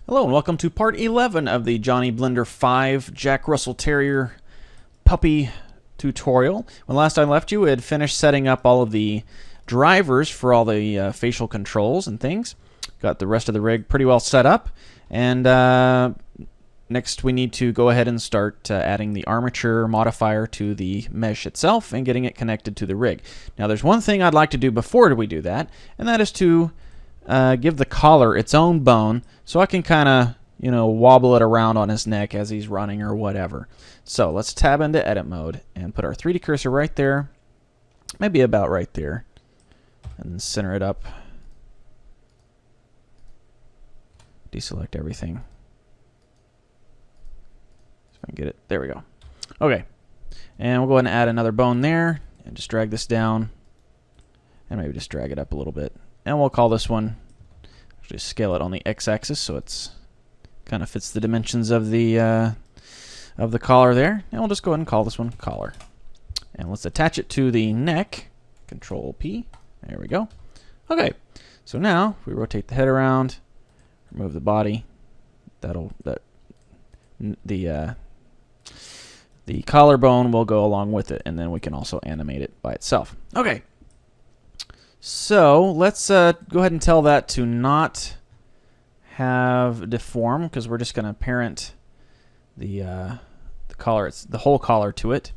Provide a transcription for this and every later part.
Hello and welcome to part 11 of the Johnny Blender 5 Jack Russell Terrier puppy tutorial. When last I left you, we had finished setting up all of the drivers for all the facial controls and things. Got the rest of the rig pretty well set up, and next we need to go ahead and start adding the armature modifier to the mesh itself and getting it connected to the rig. Now there's one thing I'd like to do before we do that, and that is to give the collar its own bone so I can kind of, wobble it around on his neck as he's running or whatever. So let's tab into edit mode and put our 3D cursor right there, maybe about right there, and center it up. Deselect everything. So I can get it. There we go. Okay. And we'll go ahead and add another bone there and just drag this down and maybe just drag it up a little bit. And we'll call this one, just scale it on the x-axis so it's kind of fits the dimensions of the collar there. And we'll just go ahead and call this one collar. And let's attach it to the neck. Control P. There we go. Okay. So now if we rotate the head around, remove the body, the collarbone will go along with it, and then we can also animate it by itself. Okay. So let's go ahead and tell that to not have deform, because we're just going to parent the collar, the whole collar to it.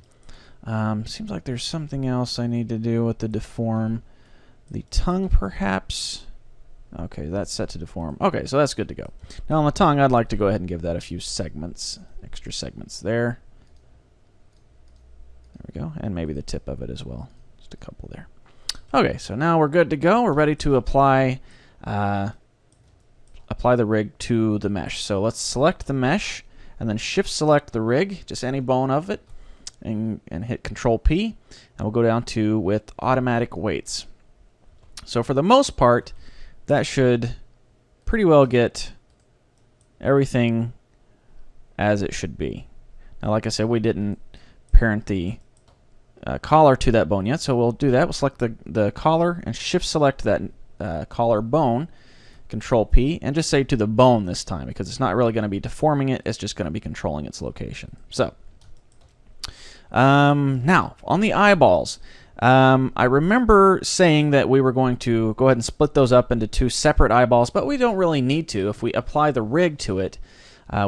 Seems like there's something else I need to do with the deform. The tongue, perhaps. Okay, that's set to deform. Okay, so that's good to go. Now on the tongue, I'd like to go ahead and give that a few segments, extra segments there. There we go, and maybe the tip of it as well. Just a couple there. Okay, so now we're good to go. We're ready to apply the rig to the mesh. So let's select the mesh and then shift select the rig, just any bone of it, and hit Control P, and we'll go down to with automatic weights. So for the most part, that should pretty well get everything as it should be. Now, like I said, we didn't parent the collar to that bone yet, so we'll do that. We'll select the collar and shift select that collar bone, Control P, and just say to the bone this time, because it's not really going to be deforming it, it's just going to be controlling its location. So now on the eyeballs, I remember saying that we were going to go ahead and split those up into two separate eyeballs, but we don't really need to. If we apply the rig to it,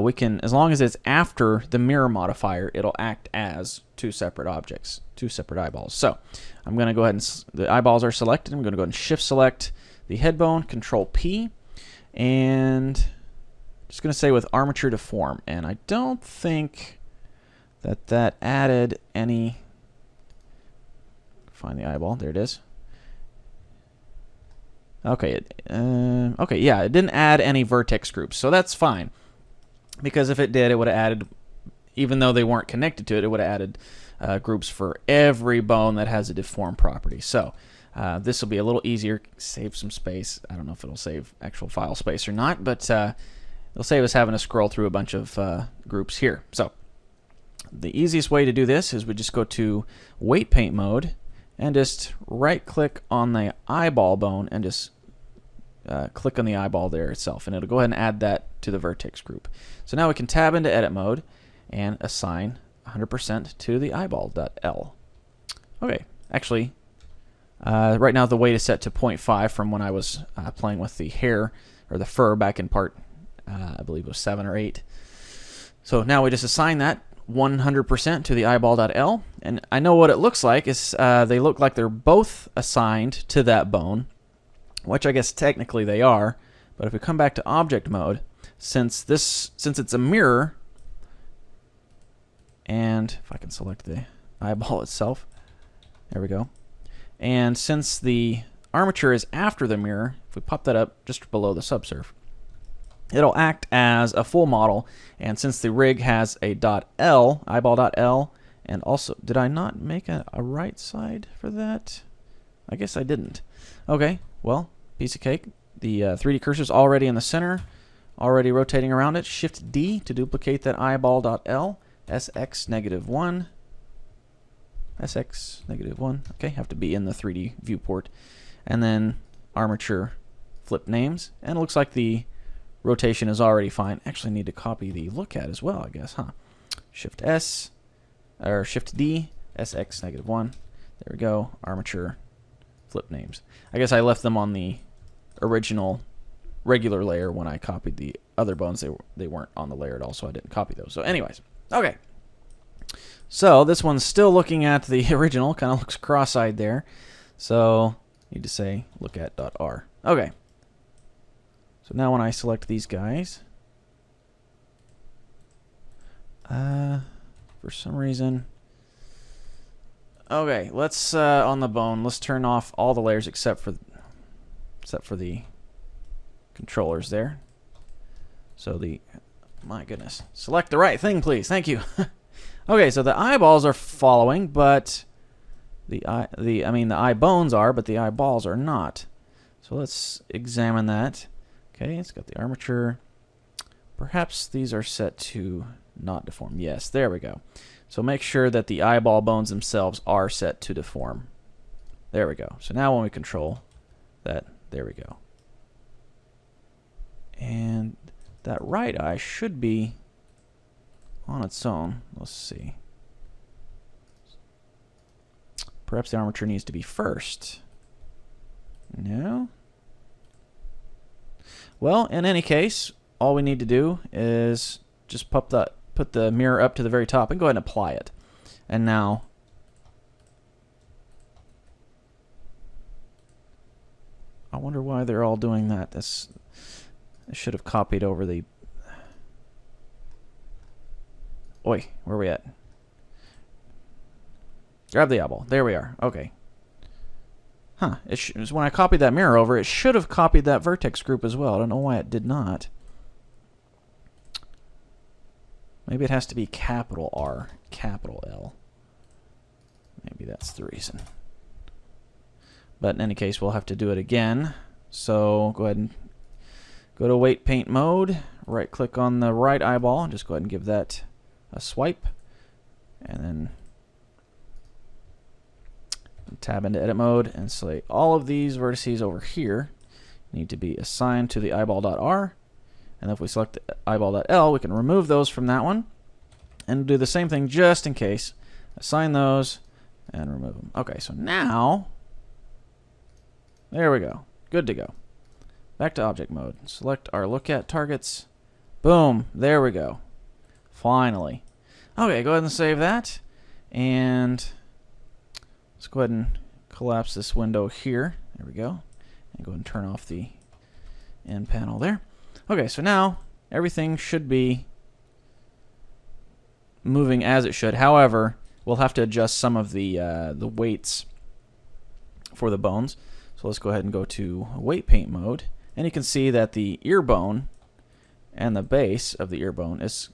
we can, as long as it's after the mirror modifier, it'll act as two separate objects, two separate eyeballs. So I'm going to go ahead and, the eyeballs are selected. I'm going to go ahead and shift select the head bone, Control P, and just going to say with armature deform. And I don't think that added any, find the eyeball, there it is. Okay, okay, yeah, it didn't add any vertex groups, so that's fine. Because if it did, it would have added, even though they weren't connected to it, it would have added groups for every bone that has a deform property. So this will be a little easier, save some space. I don't know if it'll save actual file space or not, but it'll save us having to scroll through a bunch of groups here. So the easiest way to do this is we just go to weight paint mode and just right click on the eyeball bone and just click on the eyeball there itself, and it'll go ahead and add that to the vertex group. So now we can tab into edit mode and assign 100% to the eyeball.l. Okay, actually, right now the weight is set to 0.5 from when I was playing with the hair or the fur back in part, I believe it was 7 or 8. So now we just assign that 100% to the eyeball.l, and I know what it looks like is they look like they're both assigned to that bone, which I guess technically they are. But if we come back to object mode, since it's a mirror, and if I can select the eyeball itself, there we go. And since the armature is after the mirror, if we pop that up just below the subsurf, it'll act as a full model. And since the rig has a .l, eyeball.l, and also, did I not make a right side for that? I guess I didn't. Okay, well, piece of cake. The 3D cursor is already in the center, already rotating around it. Shift D to duplicate that eyeball.l, SX -1, SX -1. Okay, have to be in the 3D viewport. And then armature flip names, and it looks like the rotation is already fine. Actually need to copy the look at as well, I guess, huh? Shift S, or Shift D, SX -1. There we go. Armature, flip names. I guess I left them on the original regular layer when I copied the other bones. They weren't on the layer at all, so I didn't copy those. So anyways, okay. So this one's still looking at the original, kind of looks cross-eyed there. So need to say look at .r. Okay. So now when I select these guys, for some reason, okay, let's on the bone, let's turn off all the layers except for the controllers there. So my goodness, select the right thing, please. Thank you. Okay, so the eyeballs are following, but the eye bones are, but the eyeballs are not. So let's examine that. Okay, it's got the armature. Perhaps these are set to not deform. Yes, there we go. So make sure that the eyeball bones themselves are set to deform. There we go. So now when we control that, there we go. And that right eye should be on its own. Let's see. Perhaps the armature needs to be first. No? Well, in any case, all we need to do is just put the mirror up to the very top and go ahead and apply it. And now, I wonder why they're all doing that. This I should have copied over the... Oi, where are we at? Grab the eyeball. There we are. Okay. Huh. When I copied that mirror over, it should have copied that vertex group as well. I don't know why it did not. Maybe it has to be capital R, capital L. Maybe that's the reason. But in any case, we'll have to do it again. So go ahead and go to weight paint mode. Right click on the right eyeball. Just go ahead and give that a swipe. And then tab into edit mode and select all of these vertices over here need to be assigned to the eyeball.r. And if we select the eyeball.l, we can remove those from that one and do the same thing just in case. Assign those and remove them. Okay, so now, there we go. Good to go. Back to object mode. Select our look at targets. Boom, there we go. Finally. Okay, go ahead and save that. And let's go ahead and collapse this window here. There we go. And go ahead and turn off the end panel there. Okay, so now everything should be moving as it should. However, we'll have to adjust some of the weights for the bones. So let's go ahead and go to weight paint mode. And you can see that the ear bone and the base of the ear bone is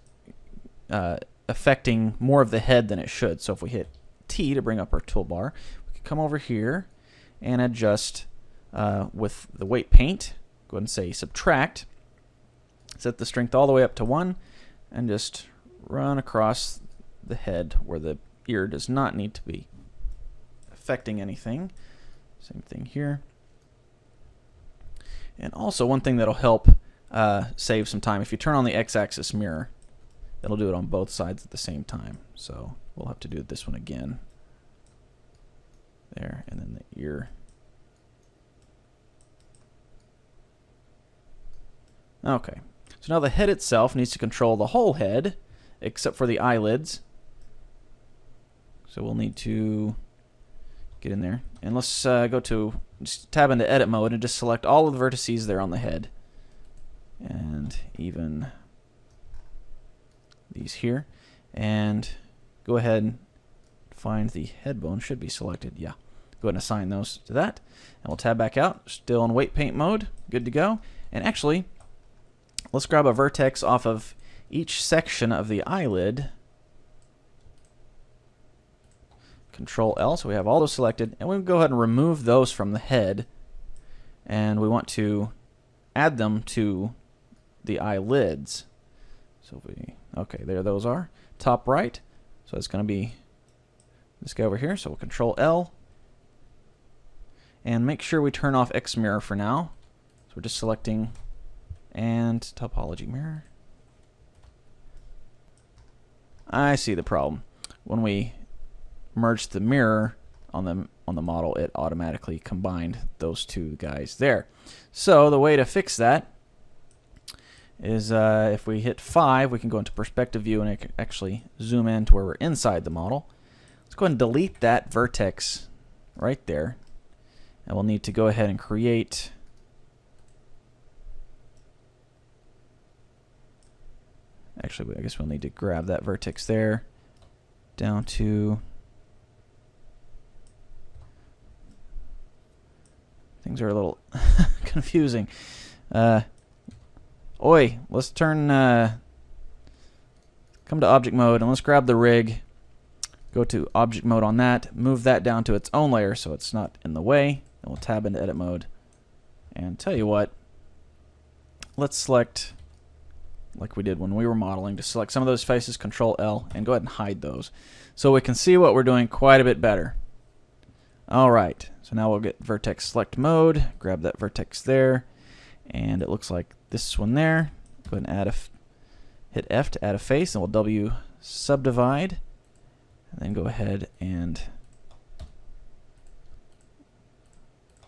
affecting more of the head than it should. So if we hit T to bring up our toolbar, we can come over here and adjust with the weight paint. Go ahead and say subtract. Set the strength all the way up to 1 and just run across the head where the ear does not need to be affecting anything. Same thing here. And also one thing that'll help save some time, if you turn on the x-axis mirror, it'll do it on both sides at the same time. So we'll have to do this one again. There, and then the ear. Okay. So now the head itself needs to control the whole head, except for the eyelids. So we'll need to get in there. And let's go to, just tab into edit mode and just select all of the vertices there on the head. And even these here. And go ahead and find the head bone, should be selected. Yeah. Go ahead and assign those to that. And we'll tab back out, still in weight paint mode. Good to go. And actually, let's grab a vertex off of each section of the eyelid. Control L, so we have all those selected, and we can go ahead and remove those from the head, and we want to add them to the eyelids. So okay, there those are. Top right, so it's going to be this guy over here, so we'll Control L, and make sure we turn off X mirror for now. So we're just selecting And topology mirror. I see the problem. When we merged the mirror on the model, it automatically combined those two guys there. So the way to fix that is if we hit 5, we can go into perspective view and actually zoom in to where we're inside the model. Let's go ahead and delete that vertex right there. And we'll need to go ahead and create actually, I guess we'll need to grab that vertex there down to things are a little confusing. Let's turn come to object mode and let's grab the rig. Go to object mode on that, move that down to its own layer so it's not in the way. And we'll tab into edit mode. And tell you what, let's select, like we did when we were modeling, to select some of those faces, Control L, and go ahead and hide those. So we can see what we're doing quite a bit better. Alright, so now we'll get vertex select mode, grab that vertex there, and it looks like this one there. Go ahead and add hit F to add a face, and we'll W subdivide, and then go ahead and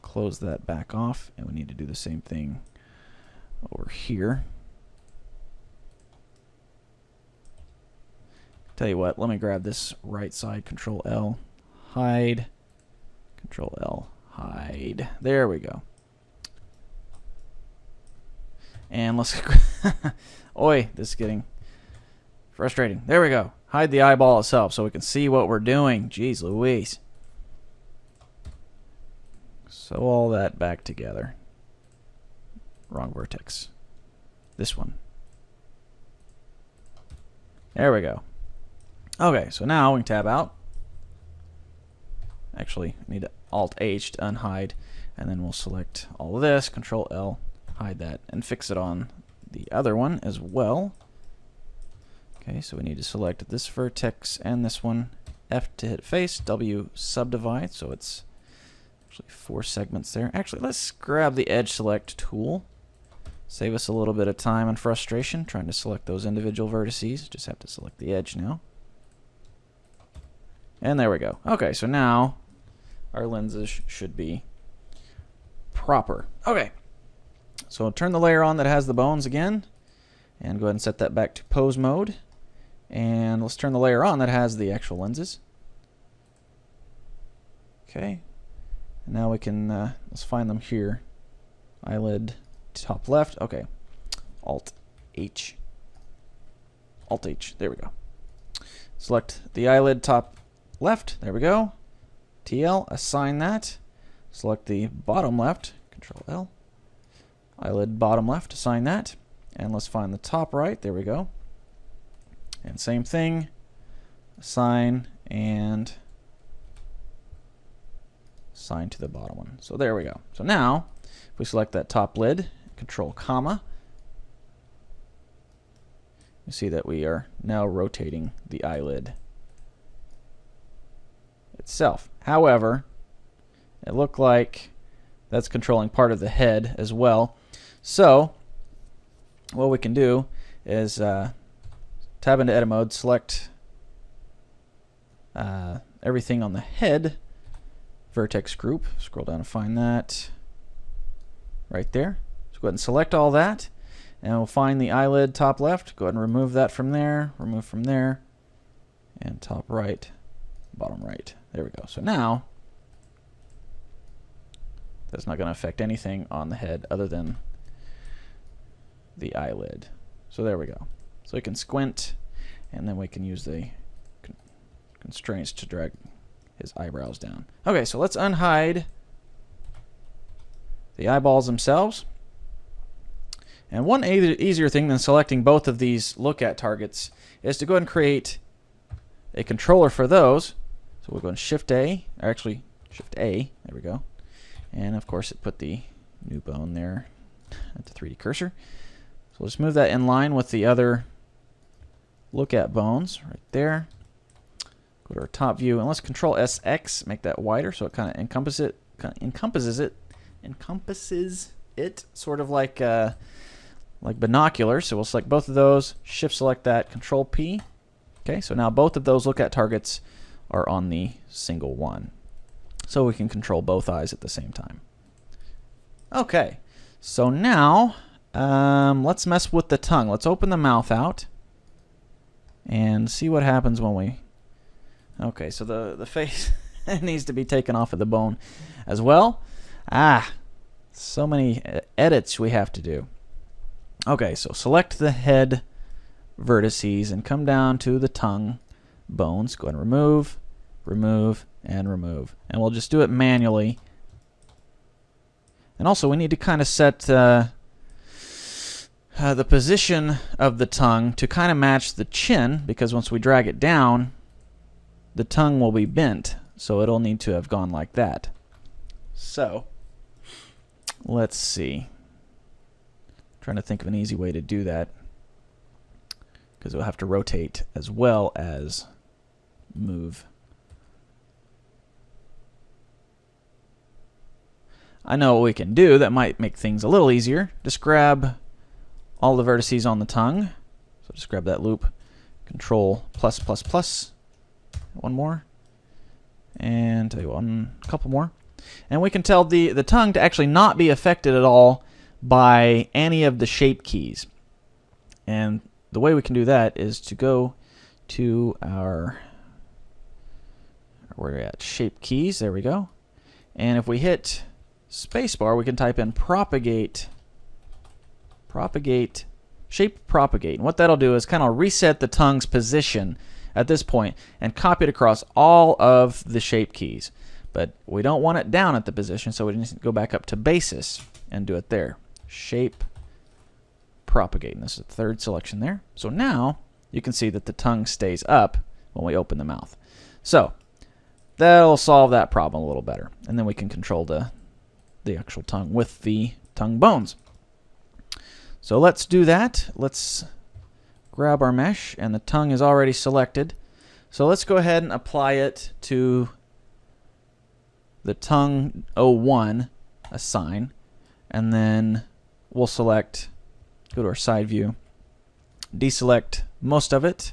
close that back off, and we need to do the same thing over here. Tell you what, let me grab this right side, Control L, hide, Control L, hide. There we go. And let's oi, this is getting frustrating. There we go. Hide the eyeball itself so we can see what we're doing. Jeez Louise. Sew all that back together. Wrong vertex. This one. There we go. Okay, so now we can tab out. Actually, I need to Alt-H to unhide, and then we'll select all of this, Control L, hide that, and fix it on the other one as well. Okay, so we need to select this vertex and this one, F to hit face, W subdivide, so it's actually 4 segments there. Actually, let's grab the Edge Select tool. Save us a little bit of time and frustration trying to select those individual vertices. Just have to select the edge now. And there we go. Okay, so now our lenses should be proper. Okay, so turn the layer on that has the bones again, and go ahead and set that back to pose mode. And let's turn the layer on that has the actual lenses. Okay, and now we can, let's find them here. Eyelid top left, okay. Alt-H. Alt-H, there we go. Select the eyelid top left, there we go. TL, assign that. Select the bottom left, Control L. Eyelid bottom left, assign that. And let's find the top right, there we go. And same thing, assign and assign to the bottom one. So there we go. So now, if we select that top lid, Control comma, you see that we are now rotating the eyelid itself. However, it looked like that's controlling part of the head as well. So what we can do is tab into edit mode, select everything on the head vertex group, scroll down and find that right there. So go ahead and select all that, and we'll find the eyelid top left. Go ahead and remove that from there, remove from there, and top right, bottom right. There we go. So now that's not going to affect anything on the head other than the eyelid. So there we go. So we can squint, and then we can use the constraints to drag his eyebrows down. Okay, so let's unhide the eyeballs themselves. And one easier thing than selecting both of these look at targets is to go ahead and create a controller for those. So we're going Shift A, or actually Shift A, there we go. And of course it put the new bone there at the 3D cursor. So we'll just move that in line with the other look at bones right there. Go to our top view and let's Control SX, make that wider so it kind of encompasses it sort of like like binoculars. So we'll select both of those, shift select that, Control P. Okay, so now both of those look at targets are on the single one. So we can control both eyes at the same time. Okay, so now let's mess with the tongue. Let's open the mouth out and see what happens when we... Okay, so the face needs to be taken off of the bone as well. So many edits we have to do. Okay, so select the head vertices and come down to the tongue bones. Go ahead and remove, remove, and remove. And we'll just do it manually. And also we need to kind of set the position of the tongue to kind of match the chin, because once we drag it down, the tongue will be bent. So it'll need to have gone like that. So let's see. Trying to think of an easy way to do that, because we'll have to rotate as well as move. I know what we can do that might make things a little easier. Just grab all the vertices on the tongue. So just grab that loop, Control plus plus plus. One more. And tell you one, a couple more. And we can tell the tongue to actually not be affected at all by any of the shape keys. And the way we can do that is to go to our, where are we at? Shape keys, there we go. And if we hit spacebar, we can type in propagate, shape propagate. And what that'll do is kind of reset the tongue's position at this point and copy it across all of the shape keys. But we don't want it down at the position, so we just go back up to basis and do it there. Shape propagate. And this is the third selection there. So now you can see that the tongue stays up when we open the mouth. So that'll solve that problem a little better. And then we can control the actual tongue with the tongue bones. So let's do that. Let's grab our mesh, and the tongue is already selected. So let's go ahead and apply it to the tongue 01, assign, and then we'll select, go to our side view, deselect most of it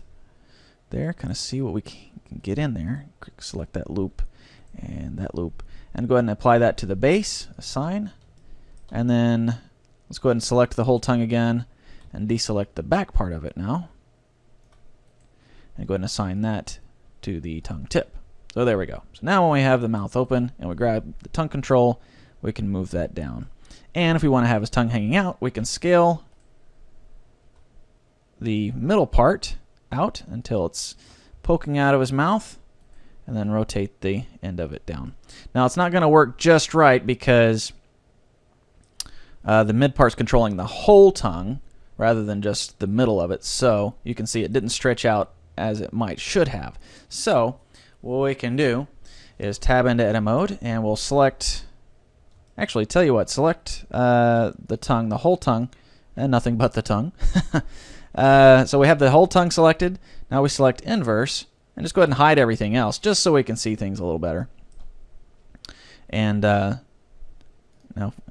there, kind of see what we can get in there. Select that loop and that loop, and go ahead and apply that to the base, assign, and then let's go ahead and select the whole tongue again and deselect the back part of it now, and go ahead and assign that to the tongue tip. So there we go. So now when we have the mouth open and we grab the tongue control, we can move that down. And if we want to have his tongue hanging out, we can scale the middle part out until it's poking out of his mouth, and then rotate the end of it down. Now it's not going to work just right because the mid part's controlling the whole tongue rather than just the middle of it. So you can see it didn't stretch out as it should have. So what we can do is tab into edit mode, and we'll select, actually tell you what, select the tongue, the whole tongue, and nothing but the tongue. So we have the whole tongue selected. Now we select inverse, and just go ahead and hide everything else, just so we can see things a little better. And now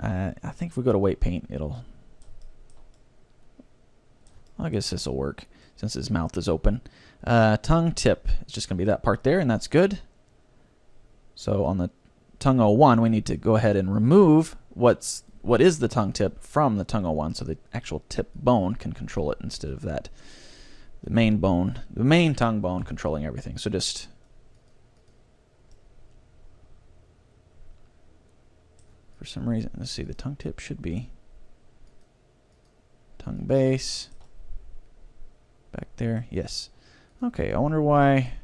I think if we go to weight paint, it'll, I guess this will work since his mouth is open. Tongue tip, it's just going to be that part there, and that's good. So on the tongue 01, we need to go ahead and remove what is the tongue tip from the tongue 01, so the actual tip bone can control it instead of that, the main bone, the main tongue bone controlling everything. So just for some reason, let's see, the tongue tip should be tongue base back there. Yes. Okay, I wonder why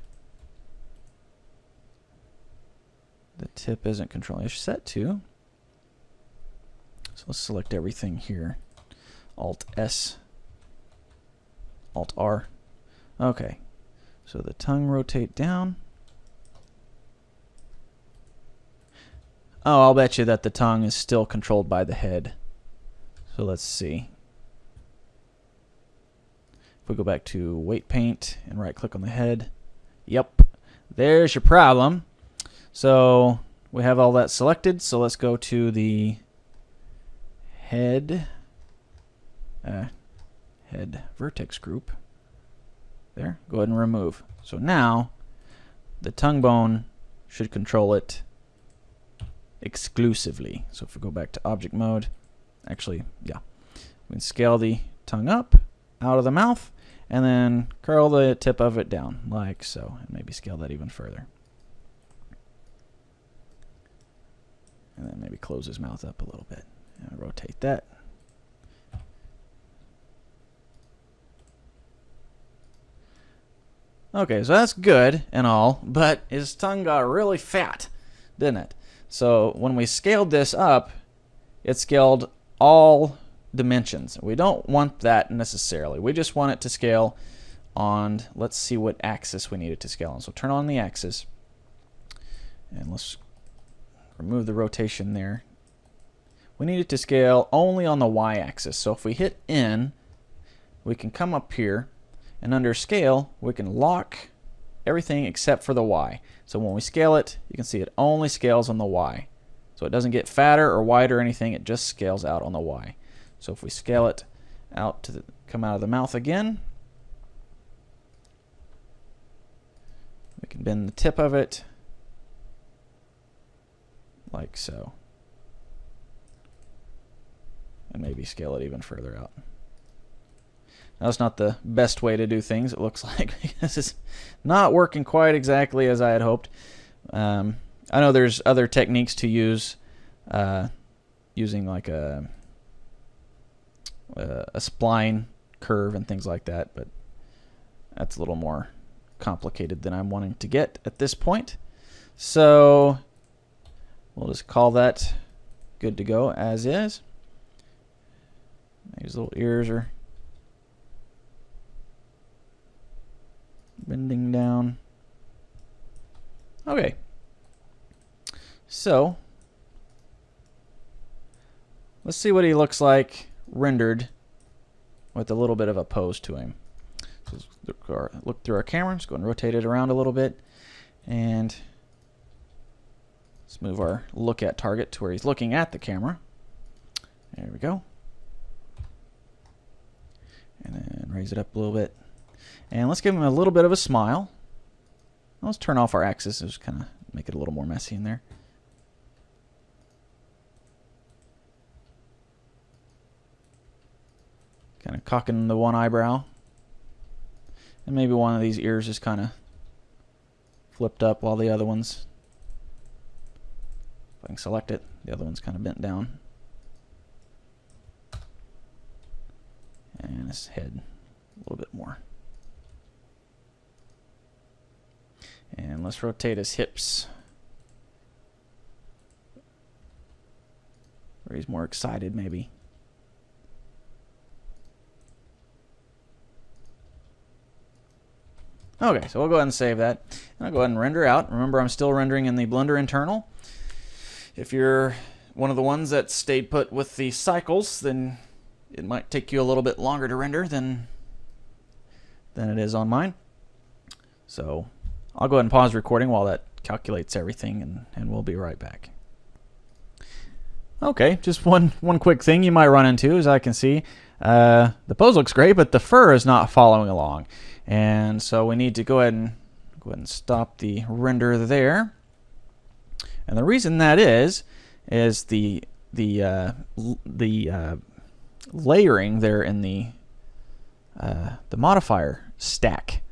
the tip isn't controlling. It's set to. So let's select everything here. Alt S, Alt R. Okay, so the tongue rotate down. Oh, I'll bet you that the tongue is still controlled by the head. So let's see. If we go back to weight paint and right click on the head, yep, there's your problem. So we have all that selected, so let's go to the head head vertex group. There, go ahead and remove. So now the tongue bone should control it exclusively. So if we go back to object mode, actually, yeah, we can scale the tongue up out of the mouth and then curl the tip of it down like so, and maybe scale that even further. And then maybe close his mouth up a little bit and rotate that. Okay, so that's good and all, but his tongue got really fat, didn't it? So when we scaled this up, it scaled all dimensions. We don't want that necessarily. We just want it to scale on, let's see what axis we need it to scale on. So turn on the axis, and let's remove the rotation there. We need it to scale only on the y-axis. So if we hit N, we can come up here, and under scale, we can lock everything except for the y. So when we scale it, you can see it only scales on the y. So it doesn't get fatter or wider or anything, it just scales out on the y. So if we scale it out to come out of the mouth again, we can bend the tip of it like so. And maybe scale it even further out. Now, that's not the best way to do things, it looks like, because it's not working quite exactly as I had hoped. I know there's other techniques to use, using like a spline curve and things like that, but that's a little more complicated than I'm wanting to get at this point. So we'll just call that good to go as is. These little ears are bending down. Okay. So let's see what he looks like rendered with a little bit of a pose to him. So look through our camera. Just go and rotate it around a little bit, and let's move our look at target to where he's looking at the camera. There we go. And then raise it up a little bit. And let's give him a little bit of a smile. Let's turn off our axis. Just kind of make it a little more messy in there. Kind of cocking the one eyebrow. And maybe one of these ears is kind of flipped up while the other one's, if I can select it, the other one's kind of bent down. And his head a little bit more. And let's rotate his hips, where he's more excited maybe. Okay, so we'll go ahead and save that. And I'll go ahead and render out. Remember, I'm still rendering in the Blender internal. If you're one of the ones that stayed put with the cycles, then it might take you a little bit longer to render than it is on mine. So I'll go ahead and pause recording while that calculates everything, and we'll be right back. Okay, just one quick thing you might run into, as I can see. The pose looks great, but the fur is not following along. And so we need to go ahead and stop the render there. And the reason that is the layering there in the modifier stack.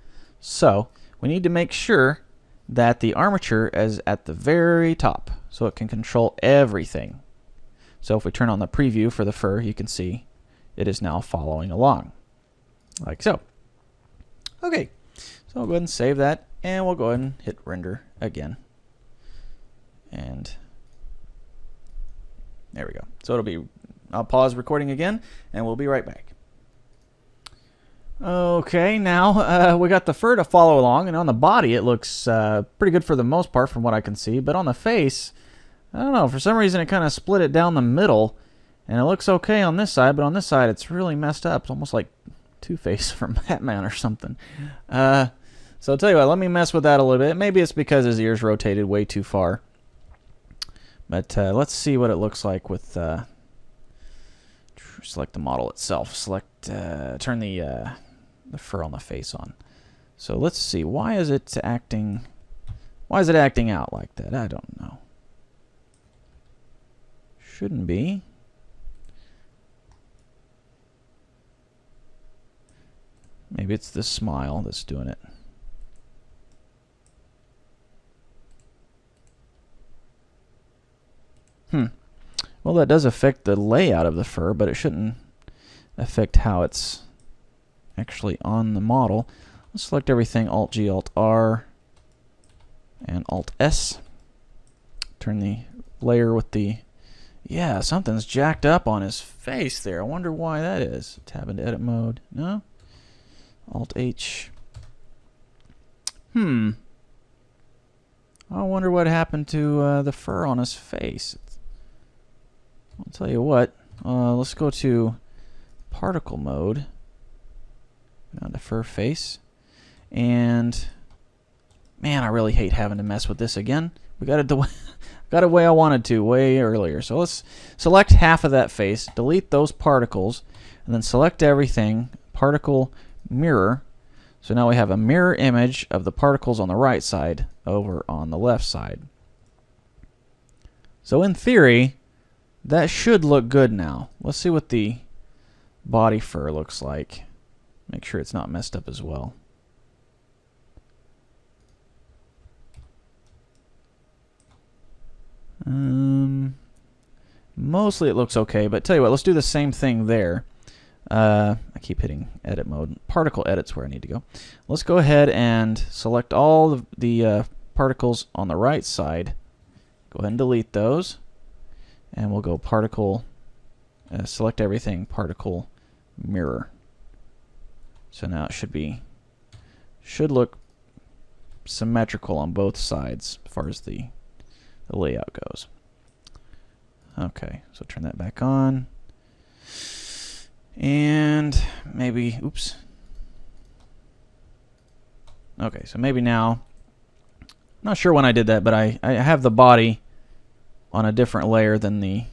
So we need to make sure that the armature is at the very top so it can control everything. So if we turn on the preview for the fur, you can see it is now following along, like so. Okay, so I'll go ahead and save that, and we'll go ahead and hit render again. And there we go. So it'll be, I'll pause recording again, and we'll be right back. Okay, now we got the fur to follow along, and on the body it looks pretty good for the most part from what I can see, but on the face, I don't know, for some reason it kind of split it down the middle, and it looks okay on this side, but on this side it's really messed up. It's almost like Two-Face from Batman or something. So I'll tell you what, let me mess with that a little bit. Maybe it's because his ears rotated way too far. But let's see what it looks like with select the model itself. Select, turn the fur on the face on. So let's see. Why is it acting out like that? I don't know. Shouldn't be. Maybe it's the smile that's doing it. Well, that does affect the layout of the fur, but it shouldn't affect how it's actually on the model. Let's select everything, Alt-G, Alt-R, and Alt-S. Turn the layer with the... Yeah, something's jacked up on his face there. I wonder why that is. Tab into edit mode. No? Alt-H. I wonder what happened to the fur on his face. I'll tell you what. Let's go to particle mode. Down to fur face. And man, I really hate having to mess with this again. We got it the way I wanted to way earlier. So let's select half of that face, delete those particles, and then select everything, particle mirror. So now we have a mirror image of the particles on the right side over on the left side. So in theory, that should look good now. Let's see what the body fur looks like. Make sure it's not messed up as well. Mostly it looks okay, but tell you what, let's do the same thing there. I keep hitting edit mode. Particle edit's where I need to go. Let's go ahead and select all of the particles on the right side. Go ahead and delete those. And we'll go particle, select everything, particle mirror. So now it should look symmetrical on both sides as far as the layout goes. Okay, so turn that back on. And maybe, oops. Okay, so maybe now, I'm not sure when I did that, but I have the body on a different layer than the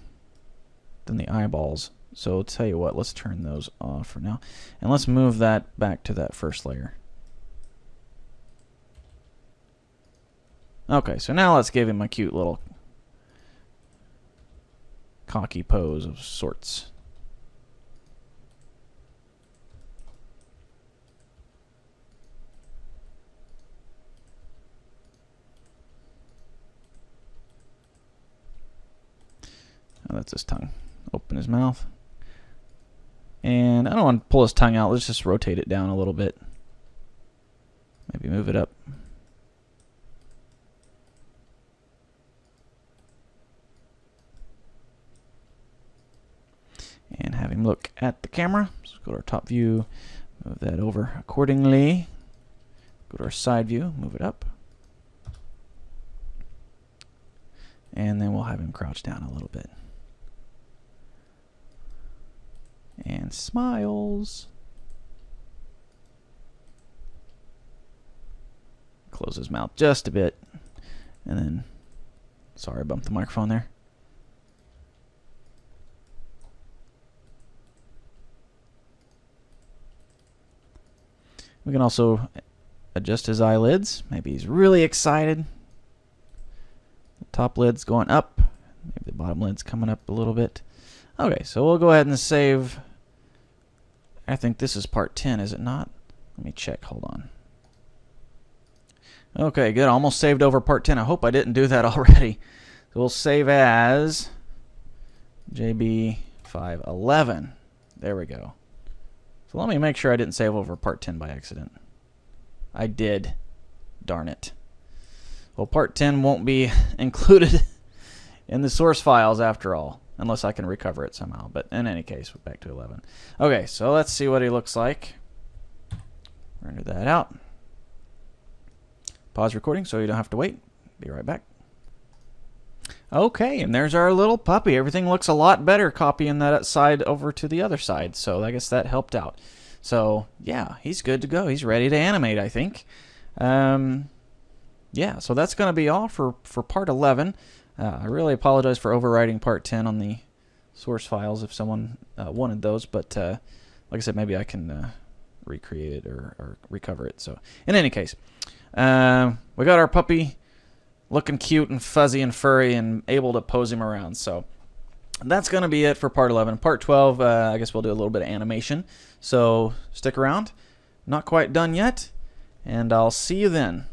eyeballs. So I'll tell you what, let's turn those off for now. And let's move that back to that first layer. Okay, so now let's give him a cute little cocky pose of sorts. Oh, that's his tongue. Open his mouth. And I don't want to pull his tongue out. Let's just rotate it down a little bit. Maybe move it up. And have him look at the camera. So go to our top view, move that over accordingly. Go to our side view, move it up. And then we'll have him crouch down a little bit. And smiles. Close his mouth just a bit. And then, sorry, I bumped the microphone there. We can also adjust his eyelids. Maybe he's really excited. The top lid's going up. Maybe the bottom lid's coming up a little bit. Okay, so we'll go ahead and save. I think this is part 10, is it not? Let me check. Hold on. Okay, good. Almost saved over part 10. I hope I didn't do that already. So we'll save as JB511. There we go. So let me make sure I didn't save over part 10 by accident. I did. Darn it. Well, part 10 won't be included in the source files after all, unless I can recover it somehow. But in any case, we're back to 11. Okay, so let's see what he looks like. Render that out. Pause recording so you don't have to wait. Be right back. Okay, and there's our little puppy. Everything looks a lot better copying that side over to the other side. So I guess that helped out. So yeah, he's good to go. He's ready to animate, I think. Yeah, so that's going to be all for part 11. I really apologize for overriding part 10 on the source files if someone wanted those, but like I said, maybe I can recreate it or recover it. So in any case, we got our puppy looking cute and fuzzy and furry and able to pose him around. So that's going to be it for part 11. Part 12, I guess we'll do a little bit of animation. So stick around. Not quite done yet, and I'll see you then.